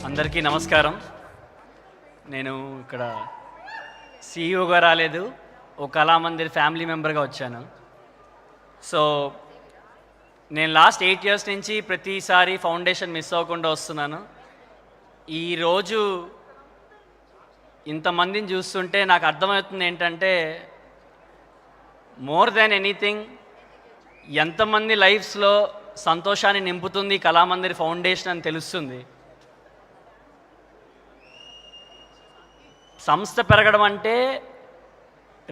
అందరికీ నమస్కారం. నేను ఇక్కడ సీఈఓగా రాలేదు, ఓ కళామందిర్ ఫ్యామిలీ మెంబర్గా వచ్చాను. సో నేను లాస్ట్ 8 years నుంచి ప్రతిసారి ఫౌండేషన్ మిస్ అవ్వకుండా వస్తున్నాను. ఈరోజు ఇంతమందిని చూస్తుంటే నాకు అర్థమవుతుంది ఏంటంటే, మోర్ దాన్ ఎనీథింగ్ ఎంతమంది లైఫ్స్లో సంతోషాన్ని నింపుతుంది కళామందిర్ ఫౌండేషన్ అని తెలుస్తుంది. సంస్థ పెరగడం అంటే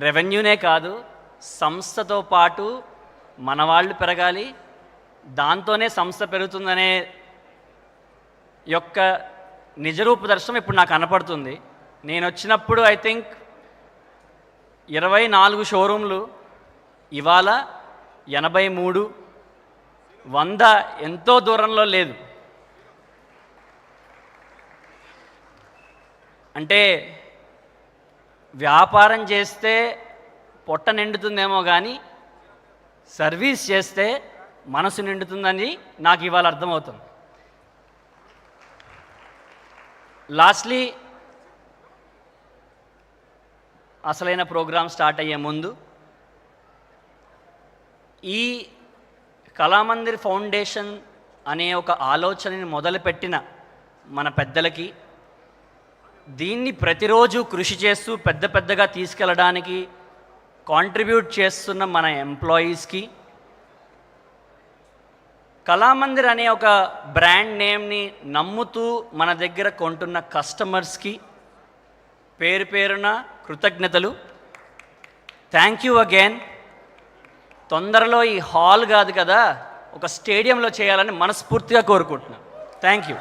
రెవెన్యూనే కాదు, సంస్థతో పాటు మన వాళ్ళు పెరగాలి, దాంతోనే సంస్థ పెరుగుతుందనే యొక్క నిజరూప దర్శనం ఇప్పుడు నాకు కనపడుతుంది. నేను వచ్చినప్పుడు ఐ థింక్ 24 షోరూమ్లు, ఇవాళ 83, 100 ఎంతో దూరంలో లేదు. అంటే వ్యాపారం చేస్తే పొట్ట నిండుతుందేమో కానీ సర్వీస్ చేస్తే మనసు నిండుతుందని నాకు ఇవాళ అర్థమవుతుంది. లాస్ట్లీ అసలైన ప్రోగ్రాం స్టార్ట్ అయ్యే ముందు ఈ కళామందిర్ ఫౌండేషన్ అనే ఒక ఆలోచనని మొదలుపెట్టిన మన పెద్దలకి, దీన్ని ప్రతిరోజు కృషి చేస్తూ పెద్దగా తీసుకెళ్ళడానికి కాంట్రిబ్యూట్ చేస్తున్న మన ఎంప్లాయీస్కి, కళామందిర్ అనే ఒక బ్రాండ్ నేమ్ని నమ్ముతూ మన దగ్గర కొంటున్న కస్టమర్స్కి పేరు పేరున కృతజ్ఞతలు. Thank you again. తొందరలో ఈ హాల్ కాదు కదా, ఒక స్టేడియంలో చేయాలని మనస్ఫూర్తిగా కోరుకుంటున్నాను. Thank you.